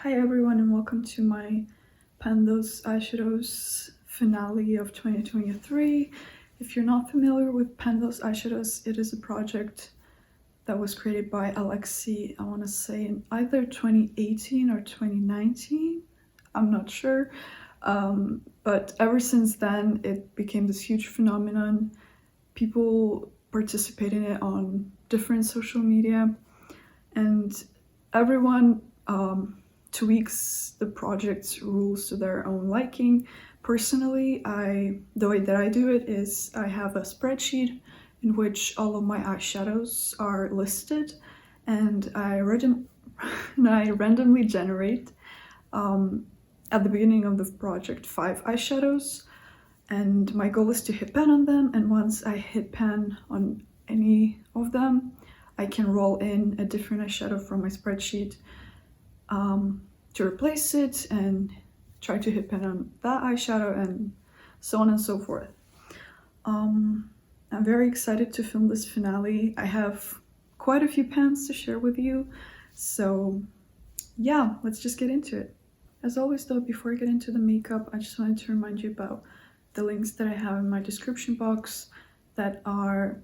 Hi everyone and welcome to my Pan Those Eyeshadows finale of 2023. If you're not familiar with Pan Those Eyeshadows, it is a project that was created by Alexi, I want to say in either 2018 or 2019, I'm not sure. But ever since then it became this huge phenomenon. People participate in it on different social media and everyone tweaks the project's rules to their own liking. Personally, the way that I do it is I have a spreadsheet in which all of my eyeshadows are listed, and I randomly generate at the beginning of the project 5 eyeshadows, and my goal is to hit pan on them, and once I hit pan on any of them, I can roll in a different eyeshadow from my spreadsheet to replace it and try to hit pan on that eyeshadow and so on and so forth. I'm very excited to film this finale. I have quite a few pans to share with you, so yeah, let's just get into it. As always though, before I get into the makeup, I just wanted to remind you about the links that I have in my description box that are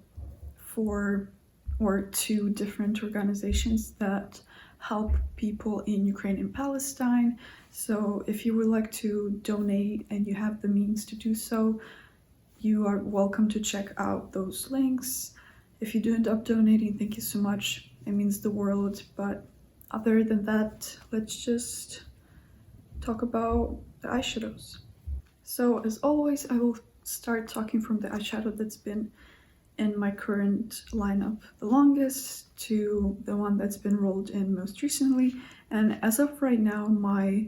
to different organizations that help people in Ukraine and Palestine. So if you would like to donate and you have the means to do so, you are welcome to check out those links. If you do end up donating, thank you so much. It means the world. But other than that, let's just talk about the eyeshadows. So as always, I will start talking from the eyeshadow that's been in my current lineup the longest to the one that's been rolled in most recently. And as of right now, my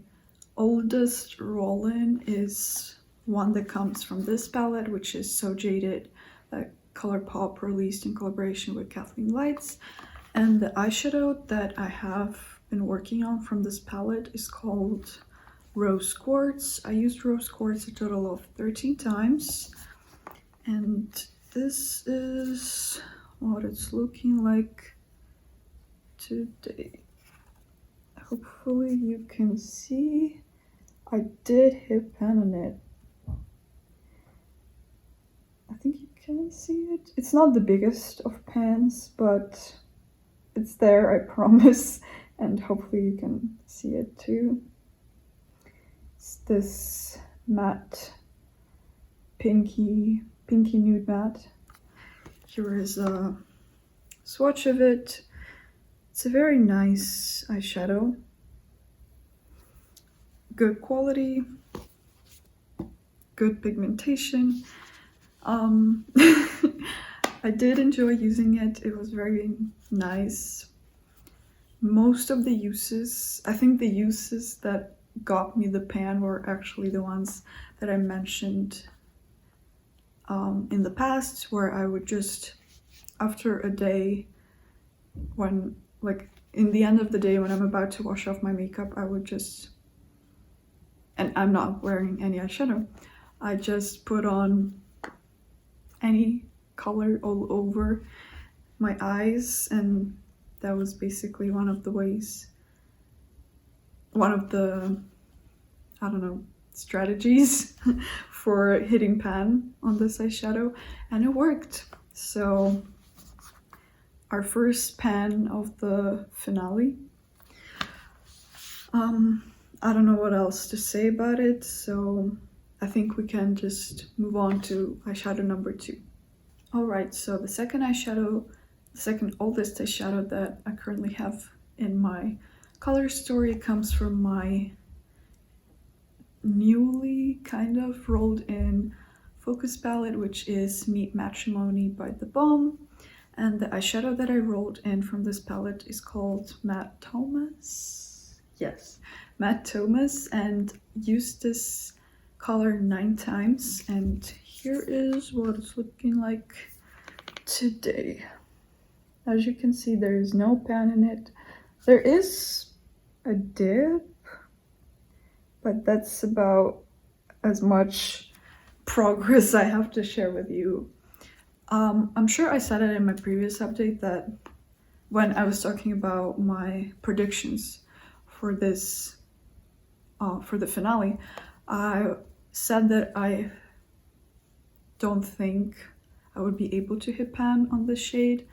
oldest roll-in is one that comes from this palette, which is So Jaded, that ColourPop released in collaboration with Kathleen Lights. And the eyeshadow that I have been working on from this palette is called Rose Quartz. I used Rose Quartz a total of 13 times, and this is what it's looking like today. Hopefully you can see. I did hit pan on it. I think you can see it. It's not the biggest of pans, but it's there, I promise, and hopefully you can see it too. It's this matte pinky nude matte. Here is a swatch of it. It's a very nice eyeshadow. Good quality, good pigmentation. I did enjoy using it. It was very nice. Most of the uses, I think the uses that got me the pan were actually the ones that I mentioned in the past, where I would just, after a day, when like in the end of the day when I'm about to wash off my makeup, I would just, and I'm not wearing any eyeshadow, I just put on any color all over my eyes, and that was basically one of the I don't know, strategies for hitting pan on this eyeshadow, and it worked. So our first pan of the finale. I don't know what else to say about it, so I think we can just move on to eyeshadow number 2. Alright, so the second oldest eyeshadow that I currently have in my color story comes from my newly kind of rolled in focus palette, which is Meet Matrimony by The Balm. And the eyeshadow that I rolled in from this palette is called Matte Thomas. Yes, Matte Thomas, and used this color 9 times, and here is what it's looking like today. As you can see, there is no pan in it. There is a dip, but that's about as much progress I have to share with you. I'm sure I said it in my previous update that when I was talking about my predictions for this for the finale, I said that I don't think I would be able to hit pan on this shade,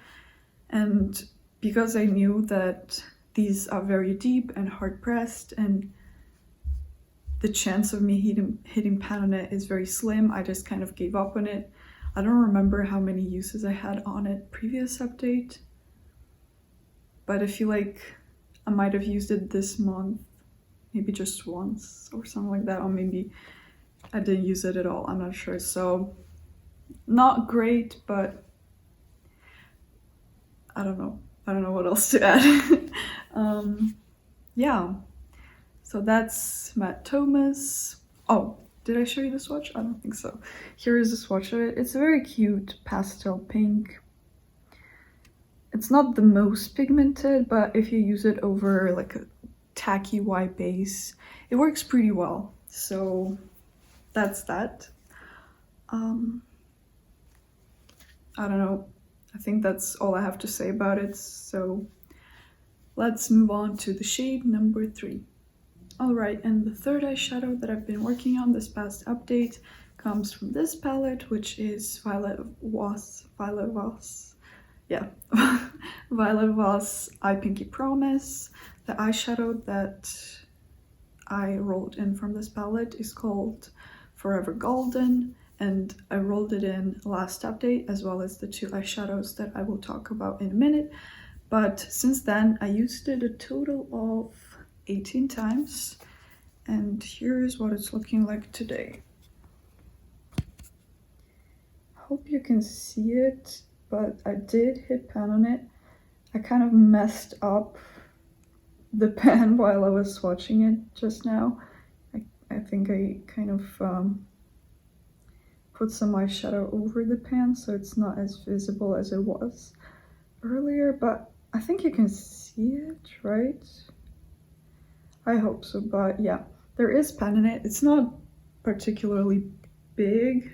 and because I knew that these are very deep and hard pressed and the chance of me hitting pan on it is very slim, I just kind of gave up on it. I don't remember how many uses I had on it previous update, but I feel like I might have used it this month, maybe just once or something like that, or maybe I didn't use it at all, I'm not sure. So not great, but I don't know what else to add. Yeah, so that's Matt Thomas. Oh, did I show you the swatch? I don't think so. Here is the swatch of it. It's a very cute pastel pink. It's not the most pigmented, but if you use it over like a tacky white base, it works pretty well. So that's that. I don't know. I think that's all I have to say about it. So let's move on to the shade number 3. Alright, and the third eyeshadow that I've been working on this past update comes from this palette, which is Violet Voss I Pinky Promise. The eyeshadow that I rolled in from this palette is called Forever Golden, and I rolled it in last update, as well as the 2 eyeshadows that I will talk about in a minute. But since then, I used it a total of 18 times, and here's what it's looking like today. Hope you can see it, but I did hit pan on it. I kind of messed up the pan while I was swatching it just now. I think I kind of put some eyeshadow over the pan, so it's not as visible as it was earlier, but I think you can see it, right? I hope so, but yeah, there is pan in it. It's not particularly big,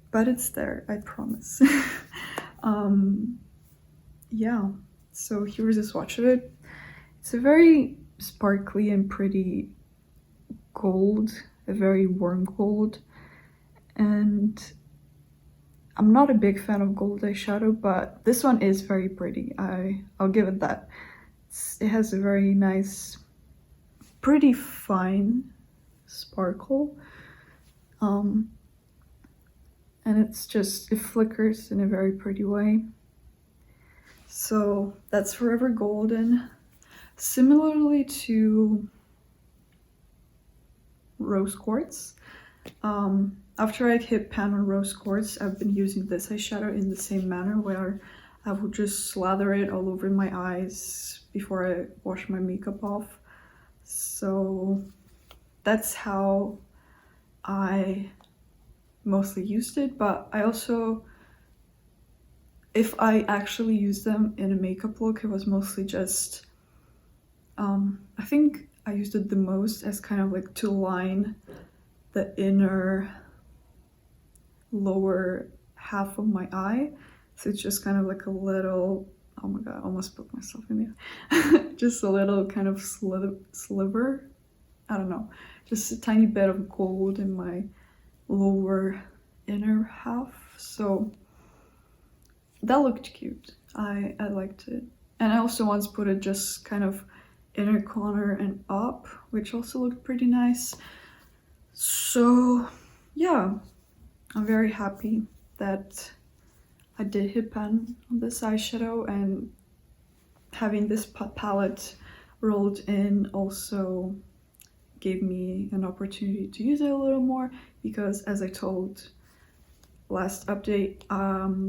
but it's there, I promise. Yeah, so here's a swatch of it. It's a very sparkly and pretty gold, a very warm gold, and I'm not a big fan of gold eyeshadow, but this one is very pretty. I'll give it that. It has a very nice, pretty fine sparkle, and it flickers in a very pretty way. So that's Forever Golden. Similarly to Rose Quartz, after I hit pan on Rose Quartz, I've been using this eyeshadow in the same manner, where I would just slather it all over my eyes before I wash my makeup off. So that's how I mostly used it, but I also, if I actually used them in a makeup look, it was mostly just, I think I used it the most as kind of like to line the inner lower half of my eye. So it's just kind of like a little, oh my god, I almost put myself in there. Just a little kind of sliver, I don't know, just a tiny bit of gold in my lower inner half. So that looked cute. I liked it. And I also once put it just kind of inner corner and up, which also looked pretty nice. So yeah, I'm very happy that I did hit pan on this eyeshadow, and having this palette rolled in also gave me an opportunity to use it a little more, because as I told last update,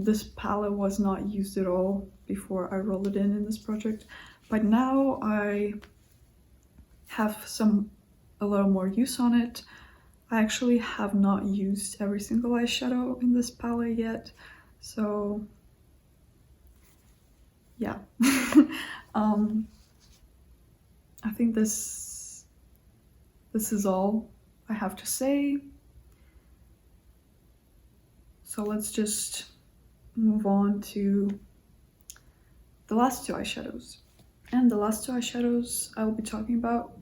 this palette was not used at all before I rolled it in this project, but now I have a little more use on it. I actually have not used every single eyeshadow in this palette yet, so yeah. I think this is all I have to say. So let's just move on to the last 2 eyeshadows. And the last 2 eyeshadows I will be talking about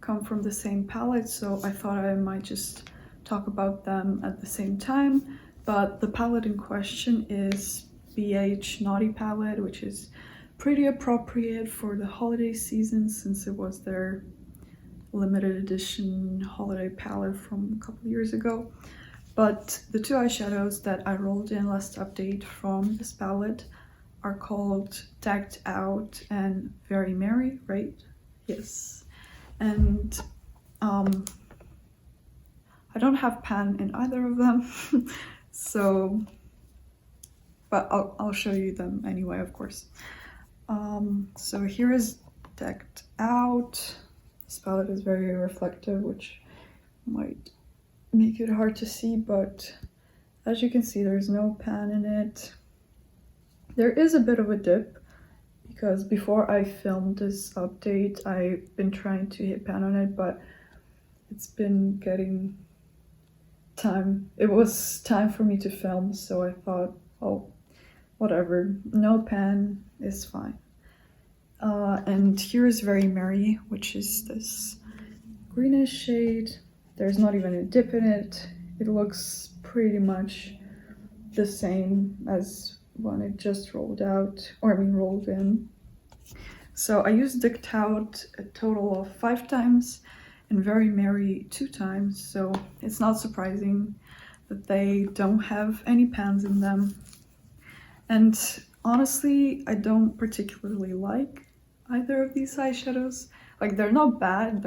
come from the same palette, so I thought I might just talk about them at the same time. But the palette in question is BH Naughty palette, which is pretty appropriate for the holiday season since it was their limited edition holiday palette from a couple years ago. But the two eyeshadows that I rolled in last update from this palette are called Decked Out and Very Merry, right? Yes. And I don't have pan in either of them, so, but I'll show you them anyway, of course. So here is Decked Out. This palette is very reflective, which might make it hard to see, but as you can see, there's no pan in it. There is a bit of a dip because before I filmed this update, I've been trying to hit pan on it, but it's been getting time. It was time for me to film, so I thought, oh, whatever, no pan is fine. And here is Very Merry, which is this greenish shade. There's not even a dip in it. It looks pretty much the same as when it just rolled out, or I mean rolled in. So I used Decked Out a total of 5 times and Very Merry 2 times, so it's not surprising that they don't have any pans in them. And honestly, I don't particularly like either of these eyeshadows. Like, they're not bad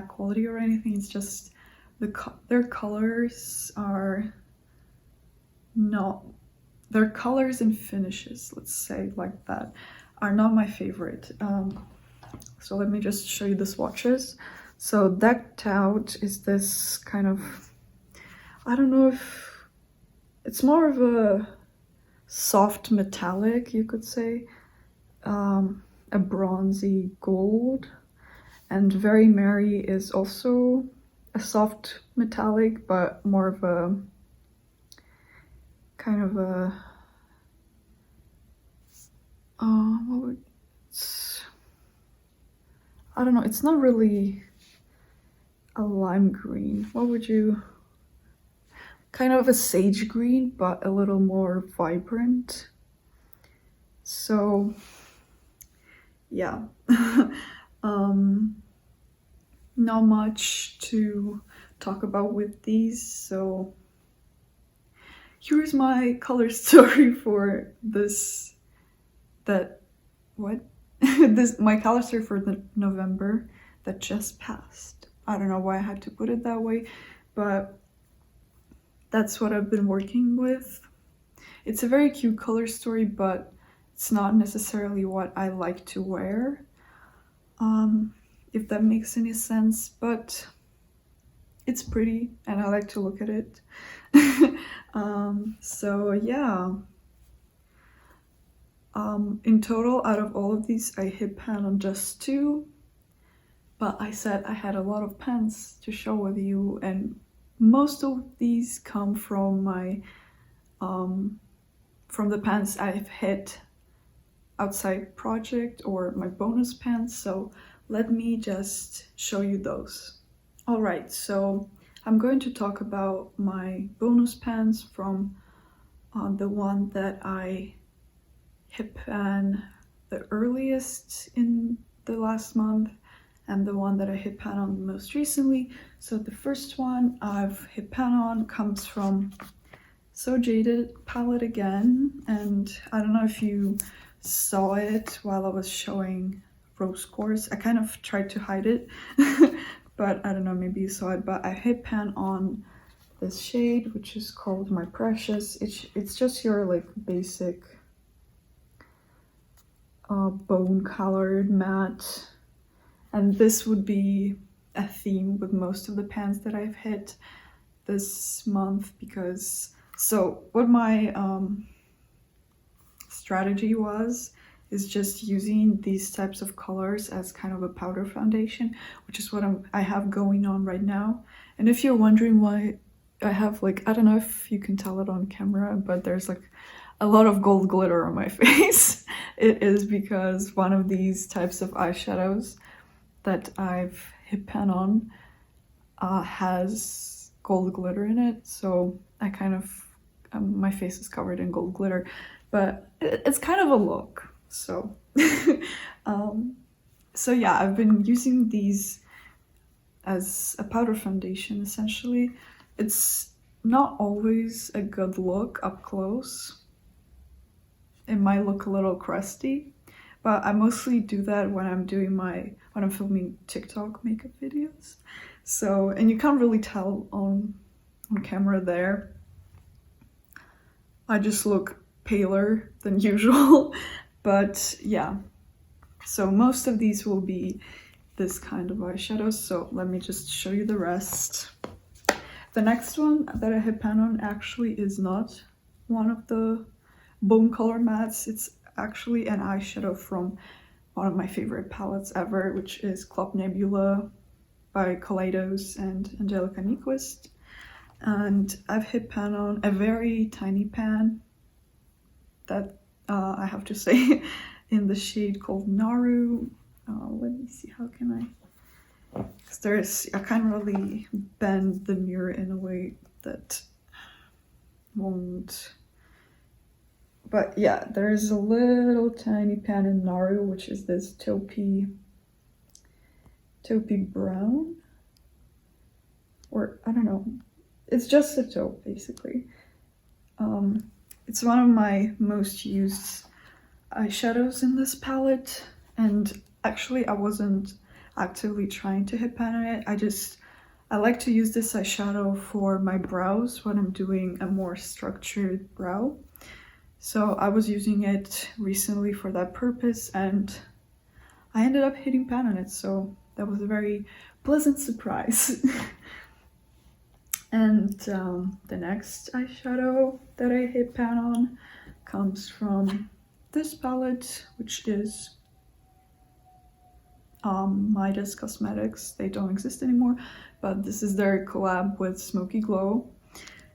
quality or anything, it's just their colors are not, their colors and finishes, let's say like that, are not my favorite. So let me just show you the swatches. So Decked Out is this kind of, I don't know if it's more of a soft metallic, you could say, a bronzy gold. And Very Merry is also a soft metallic, but more of a kind of a I don't know, it's not really a lime green. What would you, kind of a sage green, but a little more vibrant. So yeah. Not much to talk about with these, so here's my color story for this, my color story for the November that just passed. I don't know why I had to put it that way, but that's what I've been working with. It's a very cute color story, but it's not necessarily what I like to wear. If that makes any sense, but it's pretty and I like to look at it. So yeah. In total, out of all of these, I hit pan on just 2, but I said I had a lot of pans to show with you, and most of these come from my from the pans I've hit outside project or my bonus pans, so let me just show you those. Alright, so I'm going to talk about my bonus pans from the one that I hit pan the earliest in the last month and the one that I hit pan on most recently. So the first one I've hit pan on comes from So Jaded palette again, and I don't know if you saw it while I was showing Rose Quartz. I kind of tried to hide it, but I don't know, maybe you saw it, but I hit pan on this shade, which is called My Precious. It's just your like basic bone colored matte, and this would be a theme with most of the pans that I've hit this month, because so what my strategy is just using these types of colors as kind of a powder foundation, which is what I have going on right now. And if you're wondering why I have, like, I don't know if you can tell it on camera, but there's like a lot of gold glitter on my face. It is because one of these types of eyeshadows that I've hit pan on has gold glitter in it, so I kind of my face is covered in gold glitter, but it's kind of a look. So so yeah, I've been using these as a powder foundation essentially. It's not always a good look up close. It might look a little crusty, but I mostly do that when I'm filming TikTok makeup videos. So, and you can't really tell on camera there. I just look paler than usual, but yeah. So most of these will be this kind of eyeshadows, so let me just show you the rest. The next one that I hit pan on actually is not one of the bone color mattes. It's actually an eyeshadow from one of my favorite palettes ever, which is Club Nebula by Kaleidos and Angelica Nyquist. And I've hit pan on a very tiny pan that I have to say in the shade called Naru. Let me see, how can because I can't really bend the mirror in a way that won't, but yeah, there's a little tiny pan in Naru, which is this taupey brown, or I don't know, it's just a taupe basically. It's one of my most used eyeshadows in this palette, and actually I wasn't actively trying to hit pan on it. I like to use this eyeshadow for my brows when I'm doing a more structured brow. So I was using it recently for that purpose, and I ended up hitting pan on it, so that was a very pleasant surprise. And the next eyeshadow that I hit pan on comes from this palette, which is Midas Cosmetics. They don't exist anymore, but this is their collab with Smoky Glow.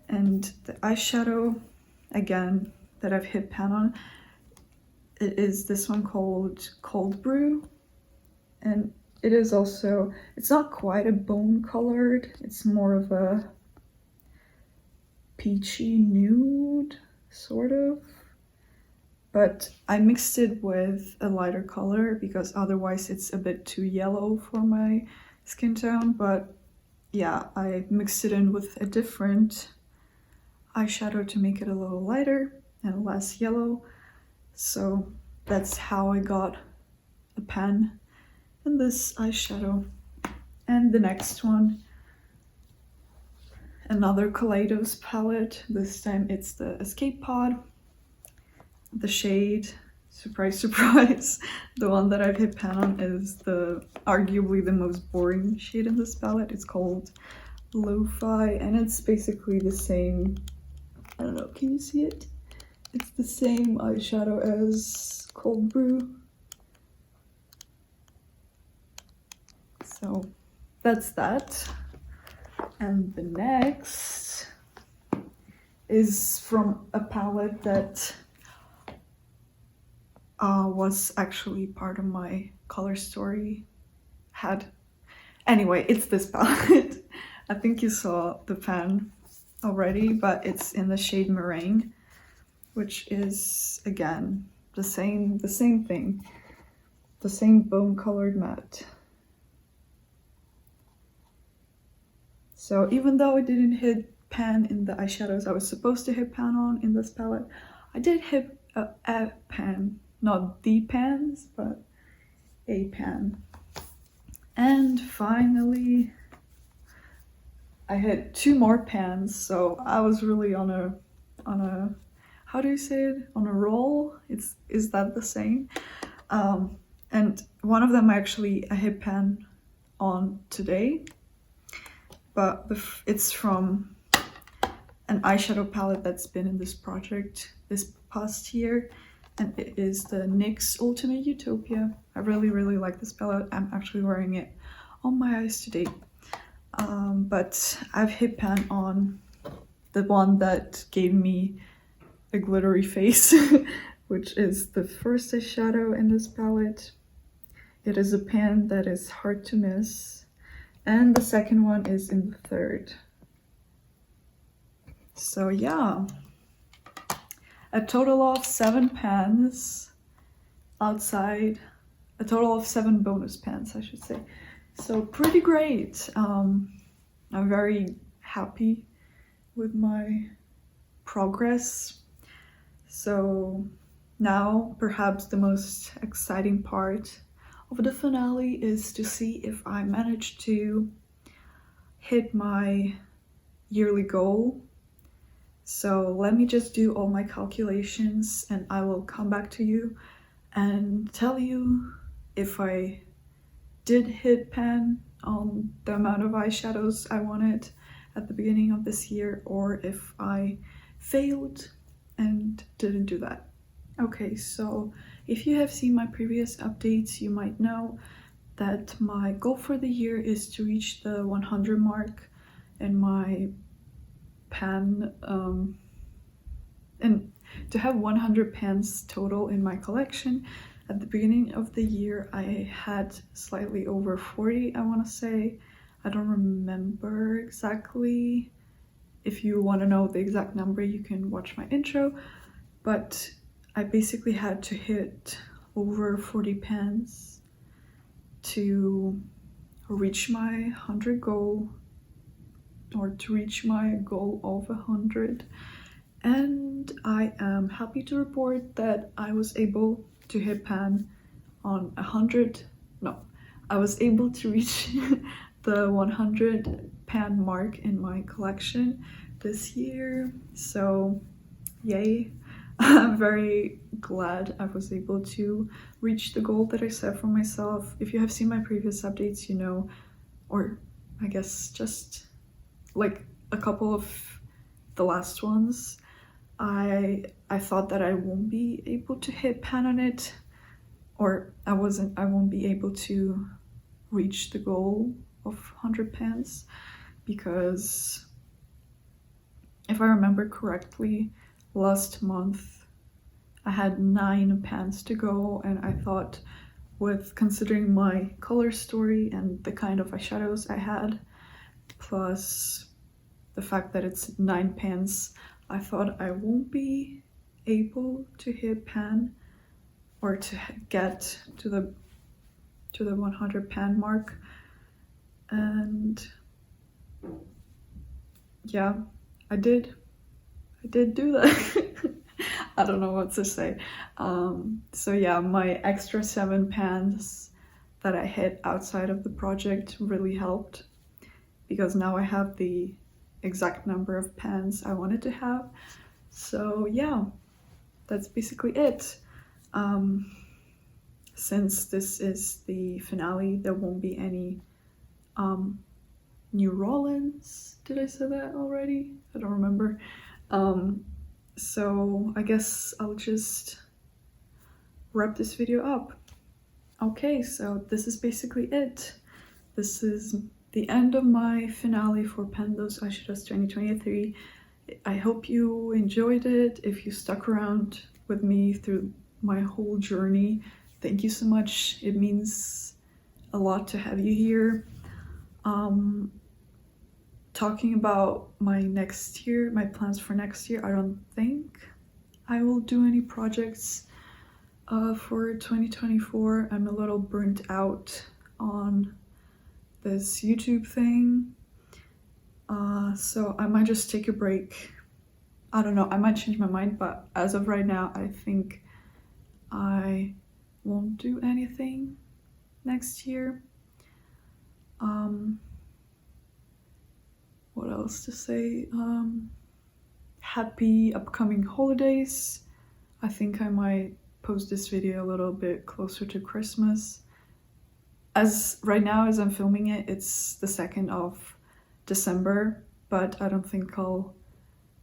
And the eyeshadow, again, that I've hit pan on, it is this one called Cold Brew. And it is also, it's not quite a bone colored, it's more of a peachy nude, sort of. But I mixed it with a lighter color because otherwise it's a bit too yellow for my skin tone. But yeah, I mixed it in with a different eyeshadow to make it a little lighter and less yellow. So that's how I got a pan and this eyeshadow. And the next one, another Kaleidos palette. This time it's the Escape Pod. The shade, surprise, surprise, the one that I've hit pan on is arguably the most boring shade in this palette. It's called Lo-Fi, and it's basically the same, I don't know, can you see it? It's the same eyeshadow as Cold Brew. So that's that. And the next is from a palette that was actually part of my color story anyway, it's this palette. I think you saw the pan already, but it's in the shade Meringue, which is again the same thing, the same bone colored matte. So even though I didn't hit pan in the eyeshadows I was supposed to hit pan on in this palette, I did hit a pan. Not the pans, but a pan. And finally, I hit 2 more pans, so I was really on a how do you say it? On a roll? Is that the same? And one of them I hit pan on today, but it's from an eyeshadow palette that's been in this project this past year. And it is the NYX Ultimate Utopia. I really like this palette. I'm actually wearing it on my eyes today. But I've hit pan on the one that gave me a glittery face, which is the first eyeshadow in this palette. it is a pen that is hard to miss, and the second one is in the third. So yeah, a total of 7 pens outside, a total of 7 bonus pens, I should say. So pretty great. I'm very happy with my progress. So now perhaps the most exciting part of the finale is to see if I manage to hit my yearly goal. So let me just do all my calculations and I will come back to you and tell you if I did hit pan on the amount of eyeshadows I wanted at the beginning of this year, or if I failed and didn't do that. Okay, so if you have seen my previous updates, you might know that my goal for the year is to reach the 100 mark in my pan, and to have 100 pans total in my collection. At the beginning of the year I had slightly over 40, I want to say. I don't remember exactly. If you want to know the exact number, you can watch my intro, but I basically had to hit over 40 pans to reach my 100 goal, or to reach my goal of 100. And I am happy to report that I was able to hit pan on 100. No, I was able to reach the 100 pan mark in my collection this year. So yay. I'm very glad I was able to reach the goal that I set for myself. If you have seen my previous updates, you know, or I guess just like a couple of the last ones, I thought that I won't be able to hit pan on it, or I won't be able to reach the goal of 100 pans, because if I remember correctly, last month I had 9 pans to go, and I thought, with considering my color story and the kind of eyeshadows I had, plus the fact that it's 9 pans, I thought I won't be able to hit pan, or to get to the 100 pan mark. And yeah, I did do that. I don't know what to say. So yeah, my extra 7 pans that I hit outside of the project really helped, because now I have the exact number of pans I wanted to have. So yeah, that's basically it. Since this is the finale, there won't be any new Rollins. Did I say that already? I don't remember. So I guess I'll just wrap this video up. Okay, so this is basically it. This is the end of my finale for Pendos Eyeshadows 2023. I hope you enjoyed it. If you stuck around with me through my whole journey, thank you so much. It means a lot to have you here. Talking about my next year, my plans for next year, I don't think I will do any projects for 2024. I'm a little burnt out on this YouTube thing, so I might just take a break. I don't know, I might change my mind, but as of right now, I think I won't do anything next year. What else to say? Happy upcoming holidays. I think I might post this video a little bit closer to Christmas. As right now, as I'm filming it, it's the 2nd of December, but I don't think I'll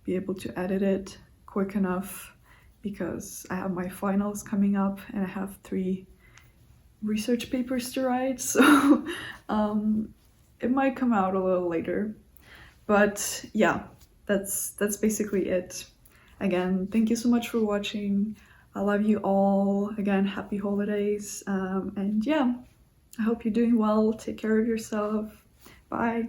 be able to edit it quick enough, because I have my finals coming up and I have 3 research papers to write, so it might come out a little later. But yeah, that's basically it. Again, thank you so much for watching. I love you all. Again, happy holidays, and yeah, I hope you're doing well. Take care of yourself. Bye.